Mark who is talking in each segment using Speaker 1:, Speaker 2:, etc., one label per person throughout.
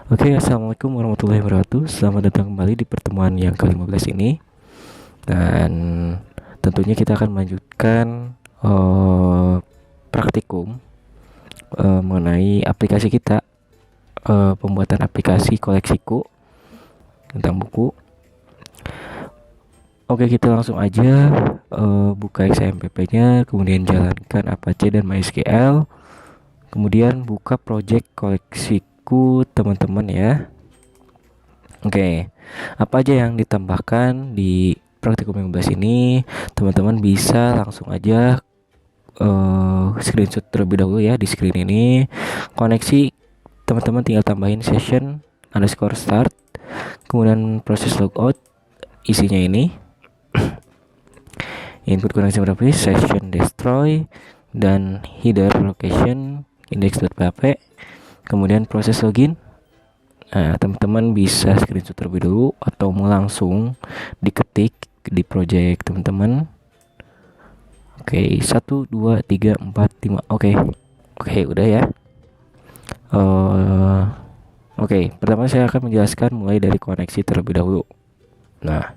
Speaker 1: Oke, assalamualaikum warahmatullahi wabarakatuh. Selamat datang kembali di pertemuan yang ke-15 ini. Dan tentunya kita akan melanjutkan praktikum mengenai aplikasi kita, pembuatan aplikasi koleksiku tentang buku. Oke, kita langsung aja buka XAMPP-nya, kemudian jalankan Apache dan MySQL, kemudian buka project koleksiku teman-teman ya. Oke, apa aja yang ditambahkan di praktikum 15 ini? Teman-teman bisa langsung aja screenshot terlebih dahulu ya di screen ini. Koneksi teman-teman tinggal tambahin session underscore start, kemudian proses logout isinya ini. Input koneksi berapa? Session destroy dan header location index.php, kemudian proses login. Nah, teman-teman bisa screenshot terlebih dulu atau langsung diketik di project teman-teman. Oke, 1, 2, 3, 4, 5. Oke, udah ya. Oke, pertama saya akan menjelaskan mulai dari koneksi terlebih dahulu. Nah,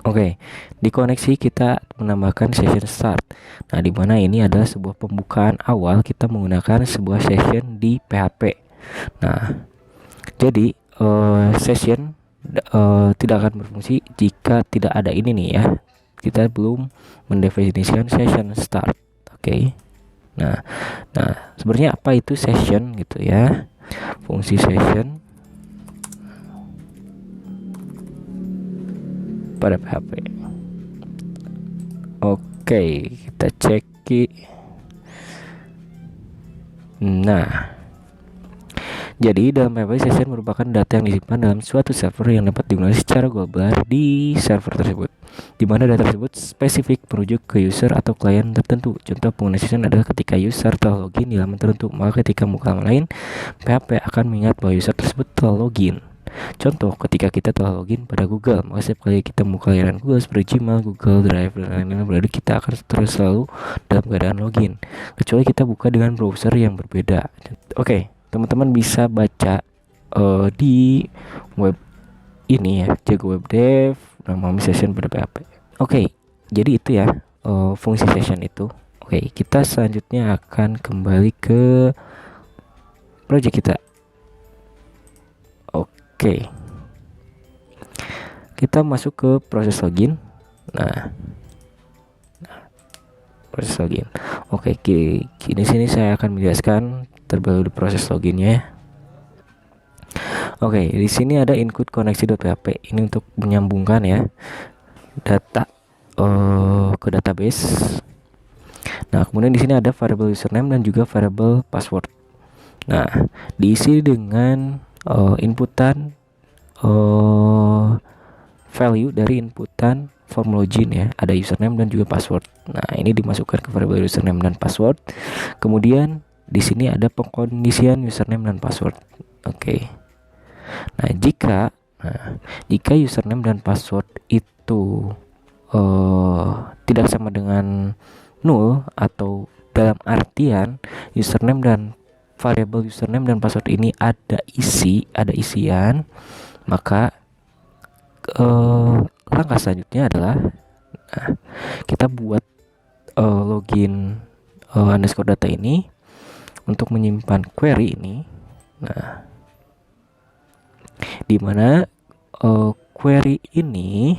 Speaker 1: oke, di koneksi kita menambahkan session start. Nah, di mana ini adalah sebuah pembukaan awal kita menggunakan sebuah session di PHP. Nah, jadi session tidak akan berfungsi jika tidak ada ini nih ya. Kita belum mendefinisikan session start. Oke. Nah, sebenarnya apa itu session gitu ya? Fungsi session pada PHP. Oke, kita cek. Nah, jadi dalam PHP session merupakan data yang disimpan dalam suatu server yang dapat digunakan secara global di server tersebut, di mana data tersebut spesifik merujuk ke user atau klien tertentu. Contoh penggunaan session adalah ketika user telah login di laman tertentu, maka ketika buka halaman lain, PHP akan mengingat bahwa user tersebut telah login. Contoh, ketika kita telah login pada Google, maka setiap kali kita membuka layanan Google seperti Gmail, Google Drive, dan lain-lain, berarti kita akan terus selalu dalam keadaan login, kecuali kita buka dengan browser yang berbeda. Oke, teman-teman bisa baca di web ini ya, Jago Web Dev, nama session pada PHP. Oke, jadi itu ya fungsi session itu. Oke, kita selanjutnya akan kembali ke project kita. Oke, kita masuk ke proses login. Nah, proses login. Oke, di sini saya akan menjelaskan terlebih dahulu proses loginnya. Oke, di sini ada include koneksi.php. Ini untuk menyambungkan ya data ke database. Nah, kemudian di sini ada variable username dan juga variable password. Nah, diisi dengan inputan value dari inputan form login ya, ada username dan juga password. Nah, ini dimasukkan ke variable username dan password. Kemudian di sini ada pengkondisian username dan password. Oke. Nah, jika username dan password itu tidak sama dengan null, atau dalam artian username dan variable username dan password ini ada isian, maka langkah selanjutnya adalah kita buat login underscore data ini untuk menyimpan query ini. Nah, di mana query ini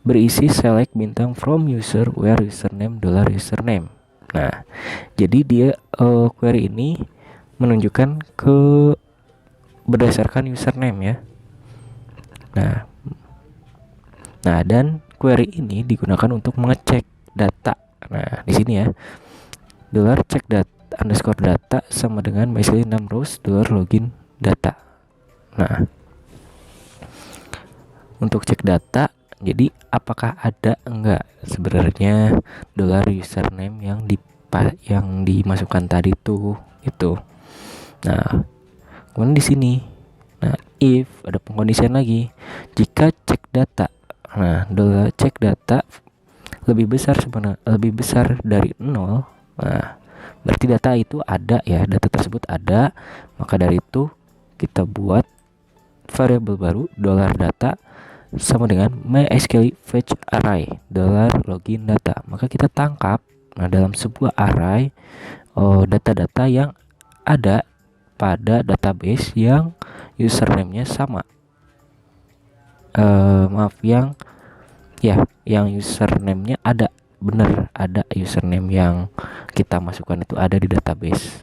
Speaker 1: berisi select bintang from user where username $username. Nah, jadi dia query ini menunjukkan ke berdasarkan username ya. Nah, dan query ini digunakan untuk mengecek data. Nah, di sini ya, $check data underscore data sama dengan basically 6 rows $login data. Nah, untuk cek data, jadi apakah ada enggak sebenarnya $username yang dimasukkan tadi tuh itu. Nah, kemudian di sini, nah if ada pengkondisian lagi, jika cek data, nah $check data lebih besar dari 0, nah Berarti data itu ada ya, data tersebut ada. Maka dari itu kita buat variabel baru $data sama dengan MySQL fetch array $login data. Maka kita tangkap dalam sebuah array data-data yang ada pada database yang username-nya sama. Yang username-nya ada, benar ada username yang kita masukkan itu ada di database.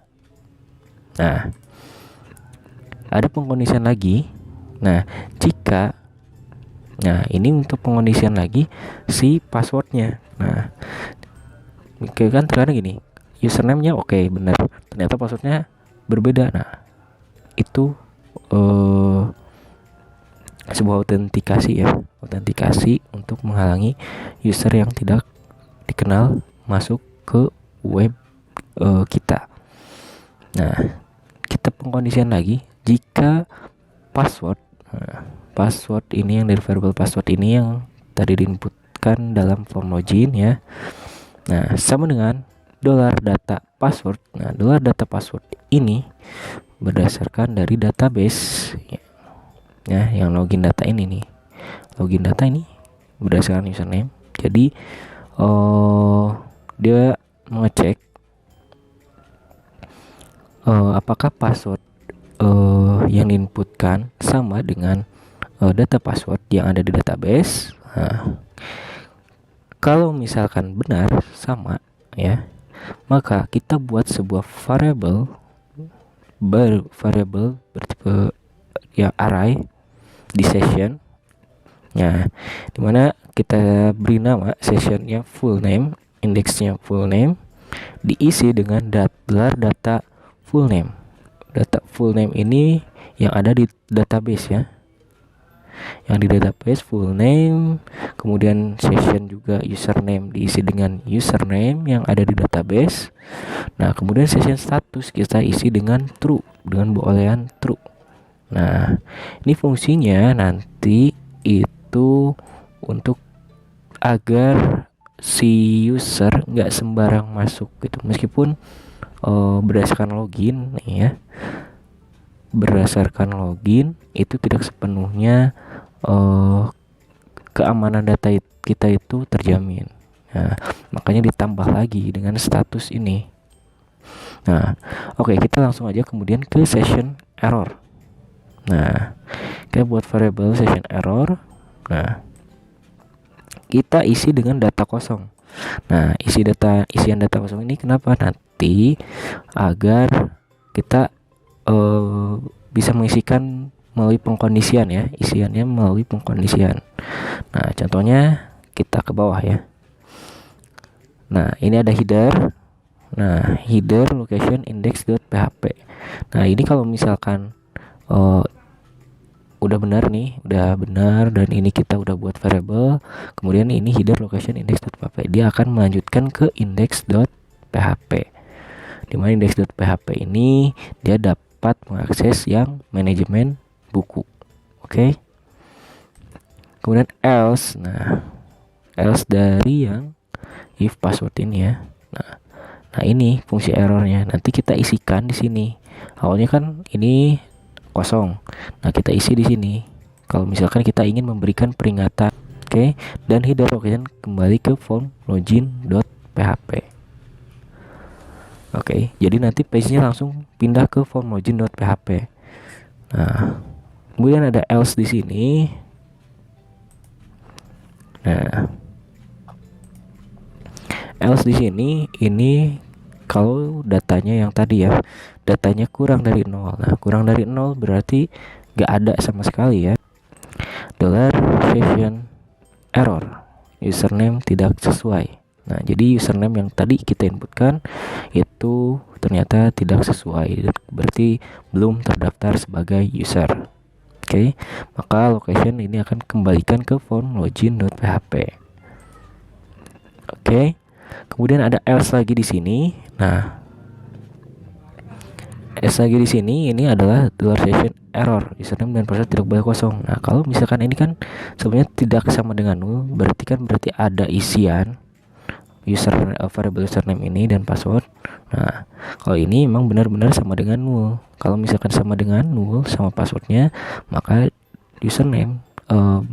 Speaker 1: Nah, ada pengkondisian lagi. Ini untuk pengkondisian lagi si passwordnya. Nah, kan terkadang gini, username-nya oke, benar, ternyata passwordnya berbeda. Nah, itu sebuah autentikasi untuk menghalangi user yang tidak dikenal masuk ke web kita. Nah, kita pengkondisian lagi jika password ini yang dari variable password ini yang tadi diinputkan dalam form login ya. Nah, sama dengan $data password. Nah, $data password ini berdasarkan dari database ya, yang login data ini nih. Login data ini berdasarkan username. Jadi dia mengecek apakah password yang diinputkan sama dengan data password yang ada di database. Nah, kalau misalkan benar sama ya, maka kita buat sebuah variabel bertipe ya array di session ya, dimana kita beri nama sessionnya full name, indeksnya full name, diisi dengan data full name. Data full name ini yang ada di database ya, yang di database full name, kemudian session juga username diisi dengan username yang ada di database. Nah, kemudian session status kita isi dengan true, dengan boolean true. Nah, ini fungsinya nanti itu untuk agar si user nggak sembarang masuk gitu, meskipun berdasarkan login nih ya, berdasarkan login itu tidak sepenuhnya keamanan data kita itu terjamin. Nah, makanya ditambah lagi dengan status ini. Nah, oke, kita langsung aja kemudian ke session error. Nah, kita buat variable session error. Nah, kita isi dengan data kosong. Nah, isian data kosong ini kenapa? Nanti agar kita bisa mengisikan melalui pengkondisian ya, isiannya melalui pengkondisian. Nah, contohnya kita ke bawah ya. Nah, ini ada header. Nah, header location index.php. Nah, ini kalau misalkan udah benar dan ini kita udah buat variable, kemudian ini header location index.php, dia akan melanjutkan ke index.php, dimana index.php ini dia dapat mengakses yang manajemen buku. Oke. Kemudian else. Nah, else dari yang if password ini ya. Nah, ini fungsi errornya. Nanti kita isikan di sini. Awalnya kan ini kosong. Nah, kita isi di sini. Kalau misalkan kita ingin memberikan peringatan, oke, dan header location kembali ke form login.php. Oke, jadi nanti page-nya langsung pindah ke form login.php. Nah, kemudian ada else di sini. Nah, else di sini ini kalau datanya yang tadi ya, datanya kurang dari 0. Nah, kurang dari 0 berarti gak ada sama sekali ya. $session error, username tidak sesuai. Nah, jadi username yang tadi kita inputkan itu ternyata tidak sesuai, berarti belum terdaftar sebagai user. Oke, maka location ini akan kembalikan ke form login.php. Oke. Kemudian ada else lagi di sini. Nah, else lagi di sini ini adalah $session error, username dan password tidak boleh kosong. Nah, kalau misalkan ini kan sebenarnya tidak sama dengan null, berarti ada isian variable username ini dan password. Nah, kalau ini memang benar-benar sama dengan null. Kalau misalkan sama dengan null sama passwordnya, maka username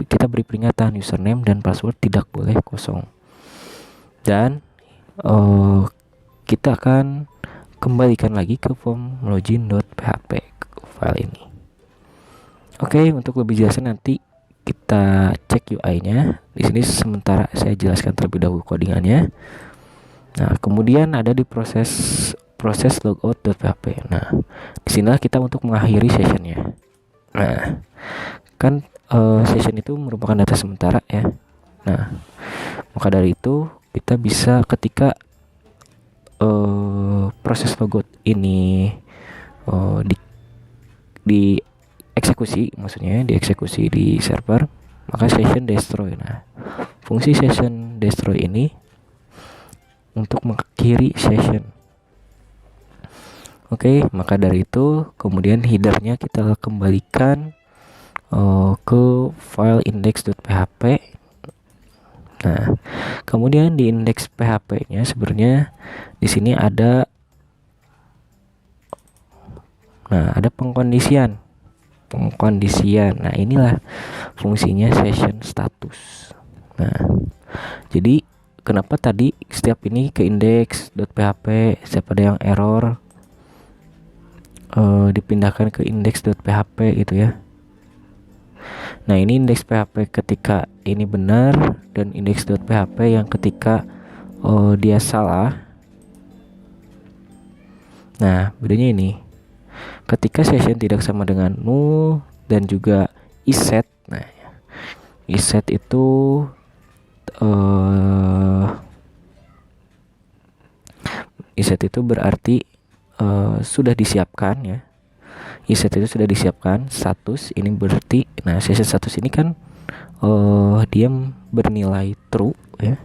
Speaker 1: kita beri peringatan username dan password tidak boleh kosong. Dan kita akan kembalikan lagi ke form login.php file ini. Oke, untuk lebih jelasnya nanti kita cek UI-nya. Di sini sementara saya jelaskan terlebih dahulu codingannya. Nah, kemudian ada di proses logout.php. Nah, disinilah kita untuk mengakhiri sessionnya. Nah, kan session itu merupakan data sementara ya. Nah, maka dari itu kita bisa ketika proses logout ini di eksekusi, maksudnya dieksekusi di server, maka session destroy. Nah, fungsi session destroy ini untuk mengakhiri session. Oke, maka dari itu kemudian headernya kita kembalikan ke file index.php. Nah, kemudian di index PHP-nya sebenarnya di sini ada pengkondisian. Nah, inilah fungsinya session status. Nah, jadi kenapa tadi setiap ini ke index.php, setiap ada yang error dipindahkan ke index.php gitu ya. Nah, ini indeks PHP ketika ini benar dan index.php yang ketika dia salah. Nah, bedanya ini. Ketika session tidak sama dengan null dan juga iset. Nah, iset itu berarti sudah disiapkan ya. Iset itu sudah disiapkan. Status ini berarti, nah session status ini kan dia bernilai true ya.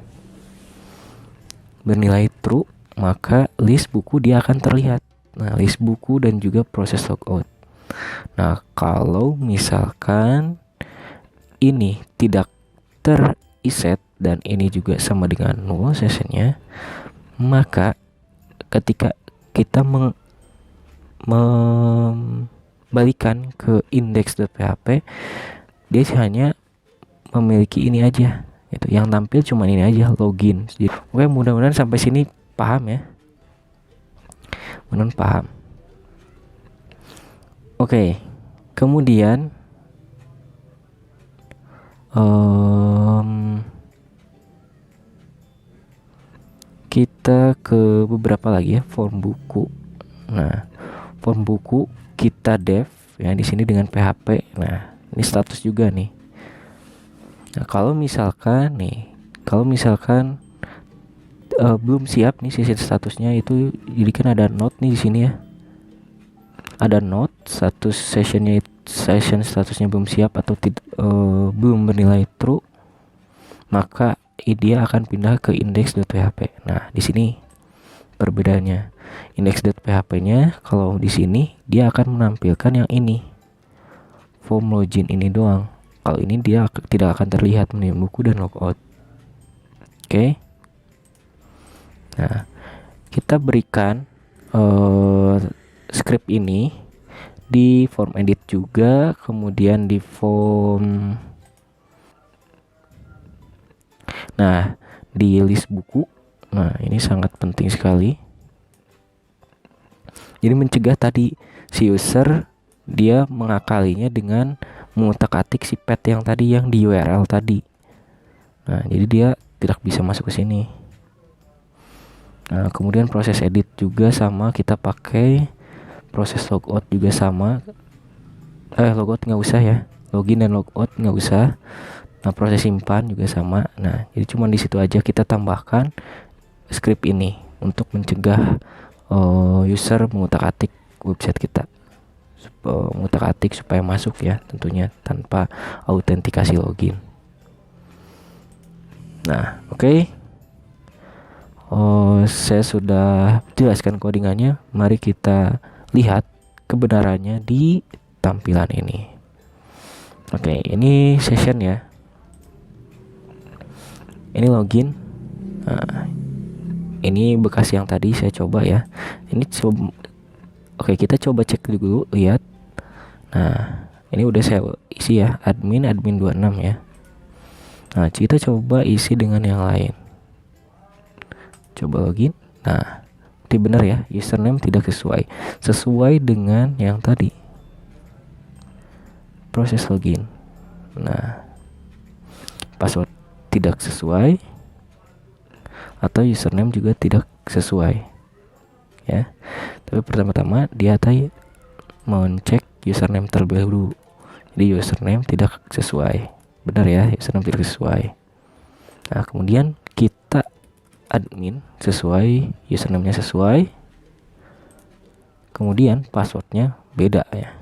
Speaker 1: Bernilai true, maka list buku dia akan terlihat. Nah, list buku dan juga proses logout. Nah, kalau misalkan ini tidak teriset dan ini juga sama dengan null sessionnya, maka ketika kita membalikan ke index.php, dia hanya memiliki ini aja. Itu yang tampil cuma ini aja, login. Oke, mudah-mudahan sampai sini paham ya. Mudah-mudahan paham. Oke, kemudian kita ke beberapa lagi ya, form buku. Nah, form buku kita dev ya di sini dengan PHP. Nah, ini status juga nih. Nah, kalau misalkan belum siap nih sesi statusnya itu, jadi kan ada note nih di sini ya. Ada note status session statusnya belum siap atau belum bernilai true, maka dia akan pindah ke index.php. Nah, di sini perbedaannya. Index.php-nya kalau di sini dia akan menampilkan yang ini. Form login ini doang. Kalau ini dia tidak akan terlihat menu buku dan logout. Oke. Nah, kita berikan script ini di form edit juga, kemudian di form, nah di list buku. Nah, ini sangat penting sekali. Jadi mencegah tadi si user dia mengakalinya dengan mengutak-atik si path yang tadi yang di URL tadi. Nah, jadi dia tidak bisa masuk ke sini. Nah, kemudian proses edit juga sama, kita pakai proses logout juga sama. Logout nggak usah ya, login dan logout nggak usah. Nah, proses simpan juga sama. Nah, jadi cuma di situ aja kita tambahkan script ini untuk mencegah user mengutak-atik website kita, mengutak-atik supaya masuk ya, tentunya tanpa autentikasi login. Nah, oke. Saya sudah jelaskan codingannya. Mari kita lihat kebenarannya di tampilan ini. Oke, ini session ya. Ini login. Nah, ini bekas yang tadi saya coba ya. Ini coba, oke, kita coba cek dulu, lihat. Nah, ini udah saya isi ya, admin 26 ya. Nah, kita coba isi dengan yang lain. Coba login. Nah, ini benar ya, username tidak sesuai dengan yang tadi. Proses login. Nah, password tidak sesuai atau username juga tidak sesuai ya. Tapi pertama-tama dia tadi mau cek username terlebih dulu. Jadi username tidak sesuai, benar ya, username tidak sesuai. Nah, kemudian kita admin sesuai, username-nya sesuai, kemudian passwordnya beda ya.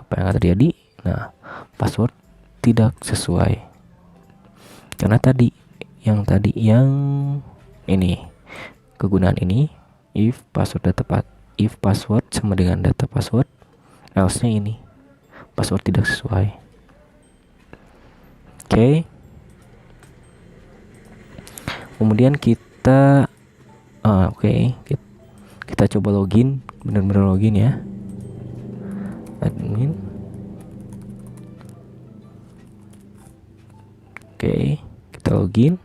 Speaker 1: Apa yang terjadi? Nah, password tidak sesuai karena tadi yang ini kegunaan ini, if password sama dengan data password, else-nya ini password tidak sesuai. Oke. Kemudian kita kita coba login, benar-benar login ya, admin. Oke, kita login.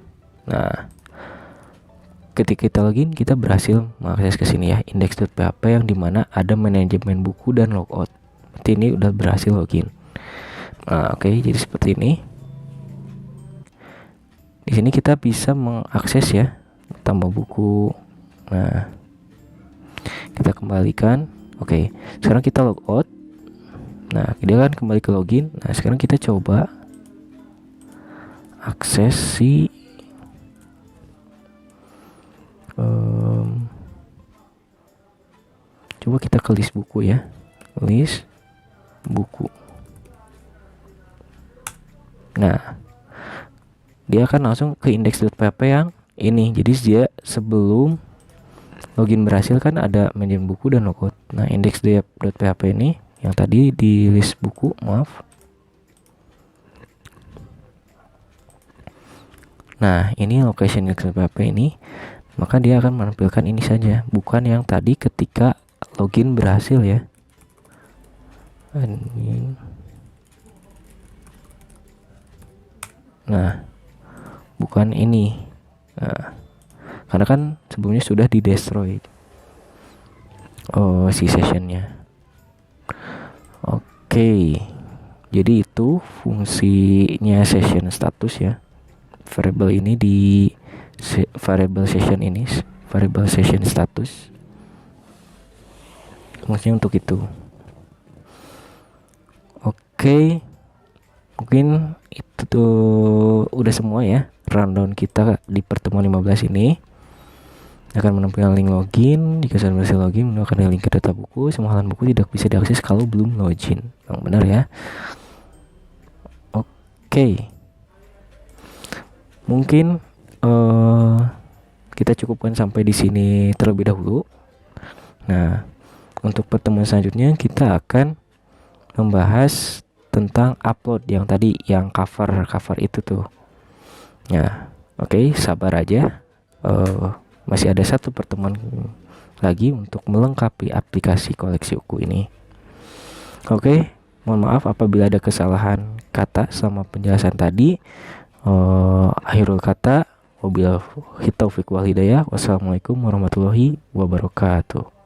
Speaker 1: Nah, ketika kita login, kita berhasil mengakses ke sini ya, index.php yang dimana ada manajemen buku dan logout. Berarti ini udah berhasil login. Nah, oke, jadi seperti ini. Di sini kita bisa mengakses ya, tambah buku. Nah, kita kembalikan. Oke, sekarang kita logout. Nah, dia kan kembali ke login. Nah, sekarang kita coba akses si coba kita ke list buku ya, list buku. Nah, dia akan langsung ke index.php yang ini. Jadi dia sebelum login berhasil kan ada manajemen buku dan logout. Nah, index.php ini yang tadi di list buku, maaf. Nah, ini location index.php ini, maka dia akan menampilkan ini saja, bukan yang tadi ketika login berhasil ya. Nah, bukan ini. Nah, karena kan sebelumnya sudah di destroy si sessionnya. Oke, jadi itu fungsinya session status ya. Variable ini di variable session status, fungsinya untuk itu. Oke, mungkin itu tuh udah semua ya rundown kita di pertemuan 15 ini. Akan menampilkan link login. Jika sudah berhasil login, menggunakan link ke data buku. Semua halaman buku tidak bisa diakses kalau belum login. Yang benar ya. Oke, mungkin kita cukupkan sampai di sini terlebih dahulu. Nah, untuk pertemuan selanjutnya kita akan membahas tentang upload yang tadi, yang cover itu tuh. Nah, oke, sabar aja. Masih ada satu pertemuan lagi untuk melengkapi aplikasi koleksi buku ini. Oke, mohon maaf apabila ada kesalahan kata sama penjelasan tadi. Akhirul kata, wabillahi taufiq wal hidayah. Wassalamualaikum warahmatullahi wabarakatuh.